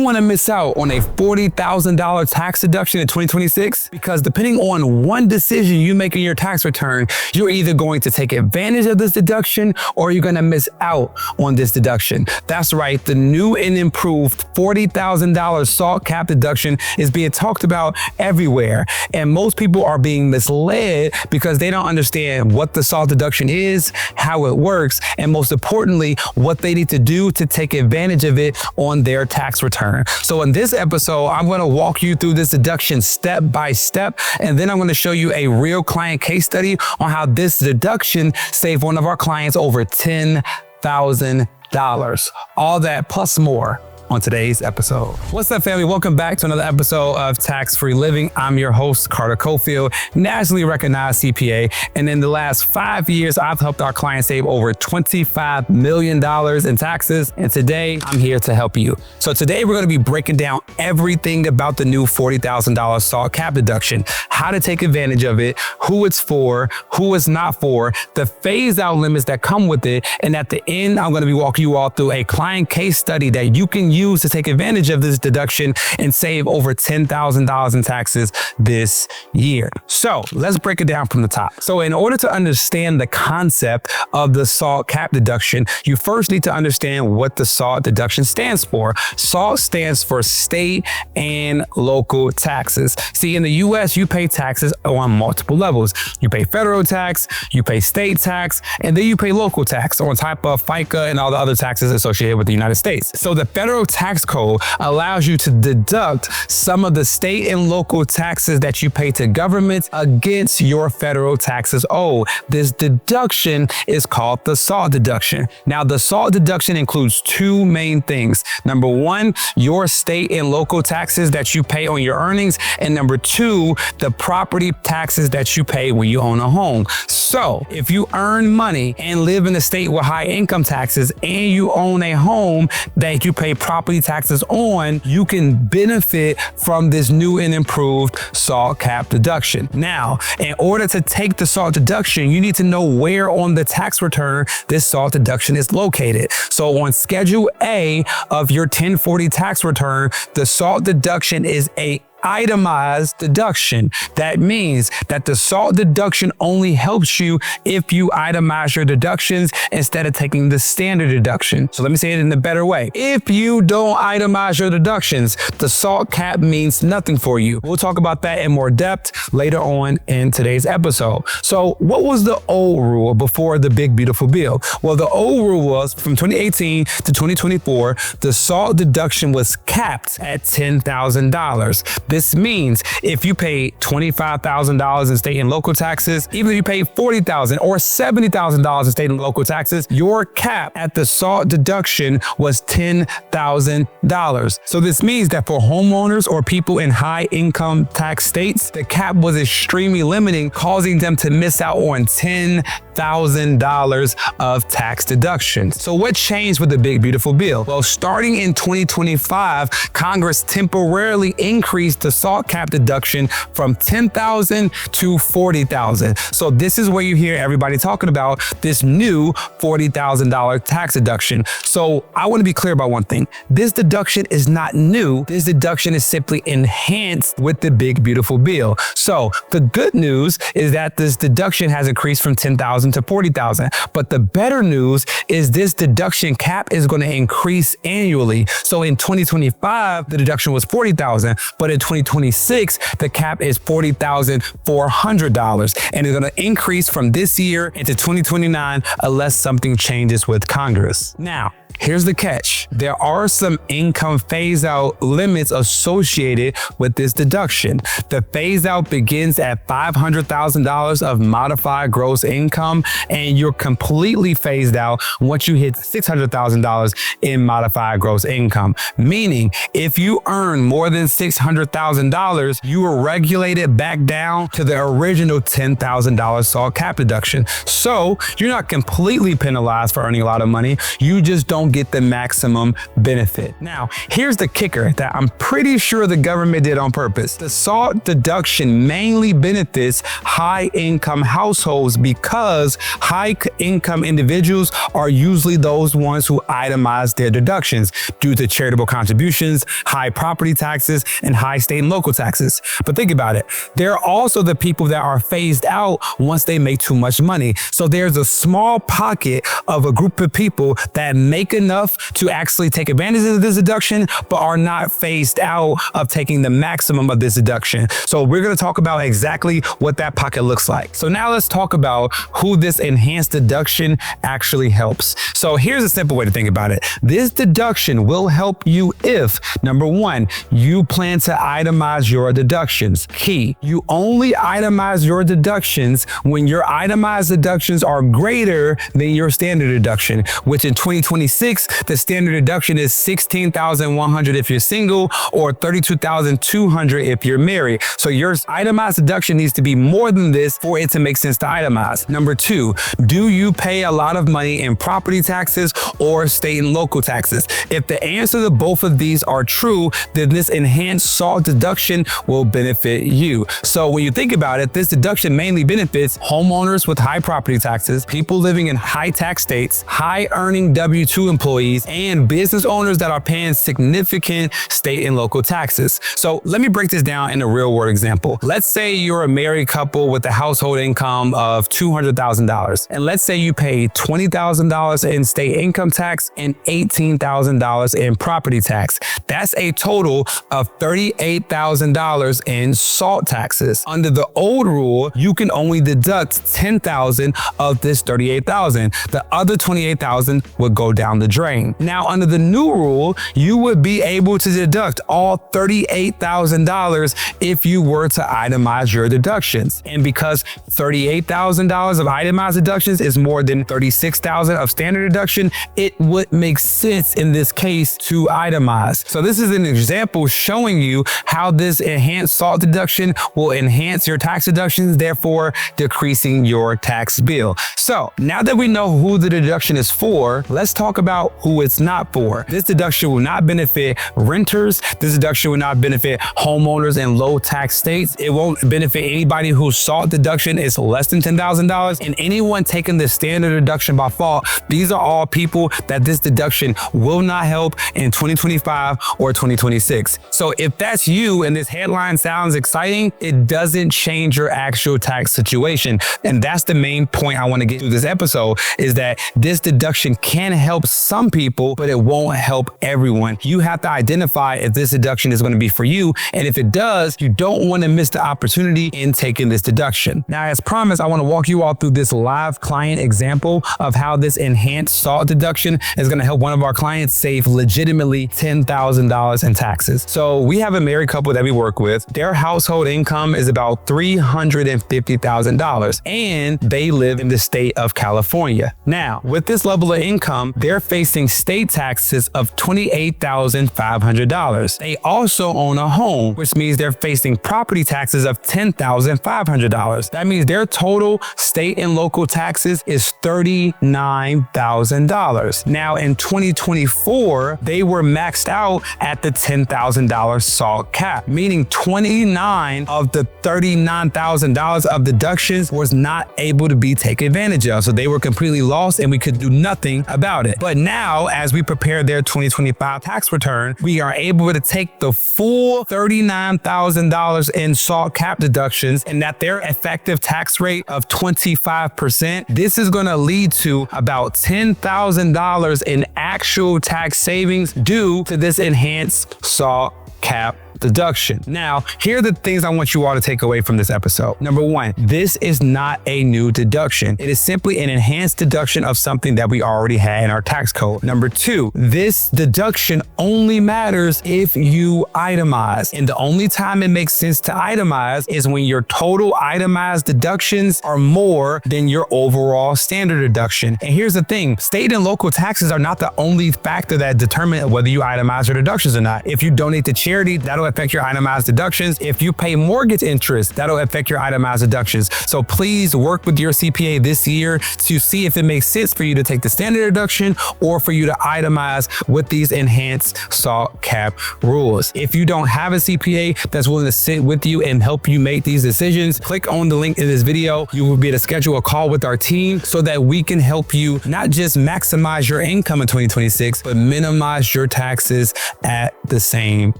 want to miss out on a $40,000 tax deduction in 2026? Because depending on one decision you make in your tax return, you're either going to take advantage of this deduction or you're going to miss out on this deduction. That's right, the new and improved $40,000 SALT cap deduction is being talked about everywhere. And most people are being misled because they don't understand what the SALT deduction is, how it works, and most importantly, what they need to do to take advantage of it on their tax return. So in this episode, I'm going to walk you through this deduction step by step, and then I'm going to show you a real client case study on how this deduction saved one of our clients over $10,000. All that plus more on today's episode. What's up, family? Welcome back to another episode of Tax Free Living. I'm your host, Carter Cofield, nationally recognized CPA. And in the last 5 years, I've helped our clients save over $25 million in taxes. And today I'm here to help you. So today we're going to be breaking down everything about the new $40,000 SALT cap deduction, how to take advantage of it, who it's for, who it's not for, the phase out limits that come with it. And at the end, I'm going to be walking you all through a client case study that you can use to take advantage of this deduction and save over $10,000 in taxes this year. So let's break it down from the top. So in order to understand the concept of the SALT cap deduction, you first need to understand what the SALT deduction stands for. SALT stands for state and local taxes. See, in the US, you pay taxes on multiple levels. You pay federal tax, you pay state tax, and then you pay local tax on top of FICA and all the other taxes associated with the United States. So the federal tax code allows you to deduct some of the state and local taxes that you pay to government against your federal taxes owed. This deduction is called the SALT deduction. Now, the SALT deduction includes two main things. Number one, your state and local taxes that you pay on your earnings. And number two, the property taxes that you pay when you own a home. So if you earn money and live in a state with high income taxes and you own a home that you pay property taxes on, you can benefit from this new and improved SALT cap deduction. Now, in order to take the SALT deduction, you need to know where on the tax return this SALT deduction is located. So on Schedule A of your 1040 tax return, the SALT deduction is a itemized deduction. That means that the SALT deduction only helps you if you itemize your deductions instead of taking the standard deduction. So let me say it in a better way. If you don't itemize your deductions, the SALT cap means nothing for you. We'll talk about that in more depth later on in today's episode. So what was the old rule before the big beautiful bill? Well, the old rule was from 2018 to 2024, the SALT deduction was capped at $10,000. This means if you pay $25,000 in state and local taxes, even if you pay $40,000 or $70,000 in state and local taxes, your cap at the SALT deduction was $10,000. So this means that for homeowners or people in high income tax states, the cap was extremely limiting, causing them to miss out on $10,000 of tax deductions. So what changed with the big beautiful bill? Well, starting in 2025, Congress temporarily increased the SALT cap deduction from $10,000 to $40,000. So this is where you hear everybody talking about this new $40,000 tax deduction. So I want to be clear about one thing. This deduction is not new. This deduction is simply enhanced with the big beautiful bill. So the good news is that this deduction has increased from $10,000 to $40,000. But the better news is this deduction cap is going to increase annually. So in 2025, the deduction was $40,000, but in 2026, the cap is $40,400, and it's going to increase from this year into 2029 unless something changes with Congress. Now, here's the catch. There are some income phase out limits associated with this deduction. The phase out begins at $500,000 of modified gross income, and you're completely phased out once you hit $600,000 in modified gross income. Meaning, if you earn more than $600,000 $25,000, you were regulated back down to the original $10,000 SALT cap deduction. So you're not completely penalized for earning a lot of money. You just don't get the maximum benefit. Now, here's the kicker that I'm pretty sure the government did on purpose. The SALT deduction mainly benefits high-income households because high-income individuals are usually those ones who itemize their deductions due to charitable contributions, high property taxes, and high state and local taxes. But think about it. They're also the people that are phased out once they make too much money. So there's a small pocket of a group of people that make enough to actually take advantage of this deduction, but are not phased out of taking the maximum of this deduction. So we're going to talk about exactly what that pocket looks like. So now let's talk about who this enhanced deduction actually helps. So here's a simple way to think about it. This deduction will help you if, number one, you plan to itemize your deductions. Key, you only itemize your deductions when your itemized deductions are greater than your standard deduction, which in 2026, the standard deduction is $16,100 if you're single or $32,200 if you're married. So your itemized deduction needs to be more than this for it to make sense to itemize. Number two, do you pay a lot of money in property taxes or state and local taxes? If the answer to both of these are true, then this enhanced SALT deduction will benefit you. So when you think about it, this deduction mainly benefits homeowners with high property taxes, people living in high tax states, high earning W-2 employees, and business owners that are paying significant state and local taxes. So let me break this down in a real world example. Let's say you're a married couple with a household income of $200,000. And let's say you pay $20,000 in state income tax and $18,000 in property tax. That's a total of $38,000 in SALT taxes. Under the old rule, you can only deduct $10,000 of this $38,000. The other $28,000 would go down the drain. Now, under the new rule, you would be able to deduct all $38,000 if you were to itemize your deductions. And because $38,000 of itemized deductions is more than $36,000 of standard deduction, it would make sense in this case to itemize. So this is an example showing you how this enhanced SALT deduction will enhance your tax deductions, therefore decreasing your tax bill. So now that we know who the deduction is for, let's talk about who it's not for. This deduction will not benefit renters. This deduction will not benefit homeowners in low tax states. It won't benefit anybody whose SALT deduction is less than $10,000, and anyone taking the standard deduction by fault. These are all people that this deduction will not help in 2025 or 2026. So if that's you and this headline sounds exciting, it doesn't change your actual tax situation. And that's the main point I want to get to this episode, is that this deduction can help some people, but it won't help everyone. You have to identify if this deduction is going to be for you. And if it does, you don't want to miss the opportunity in taking this deduction. Now, as promised, I want to walk you all through this live client example of how this enhanced SALT deduction is going to help one of our clients save legitimately $10,000 in taxes. So we have a married couple that we work with. Their household income is about $350,000, and they live in the state of California. Now, with this level of income, they're facing state taxes of $28,500. They also own a home, which means they're facing property taxes of $10,500. That means their total state and local taxes is $39,000. Now, in 2024, they were maxed out at the $10,000 SALT cap, meaning 29 of the $39,000 of deductions was not able to be taken advantage of. So they were completely lost and we could do nothing about it. But now, as we prepare their 2025 tax return, we are able to take the full $39,000 in SALT cap deductions, and at their effective tax rate of 25%, this is going to lead to about $10,000 in actual tax savings due to this enhanced SALT cap deduction. Now, here are the things I want you all to take away from this episode. Number one, this is not a new deduction. It is simply an enhanced deduction of something that we already had in our tax code. Number two, this deduction only matters if you itemize. And the only time it makes sense to itemize is when your total itemized deductions are more than your overall standard deduction. And here's the thing, state and local taxes are not the only factor that determine whether you itemize your deductions or not. If you donate to charity, that'll that'll affect your itemized deductions. If you pay mortgage interest, that'll affect your itemized deductions. So please work with your CPA this year to see if it makes sense for you to take the standard deduction or for you to itemize with these enhanced SALT cap rules. If you don't have a CPA that's willing to sit with you and help you make these decisions, click on the link in this video. You will be able to schedule a call with our team so that we can help you not just maximize your income in 2026, but minimize your taxes at the same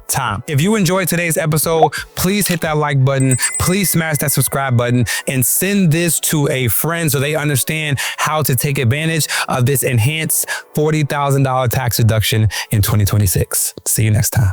time. If you enjoyed today's episode, please hit that like button, please smash that subscribe button, and send this to a friend so they understand how to take advantage of this enhanced $40,000 tax deduction in 2026. See you next time.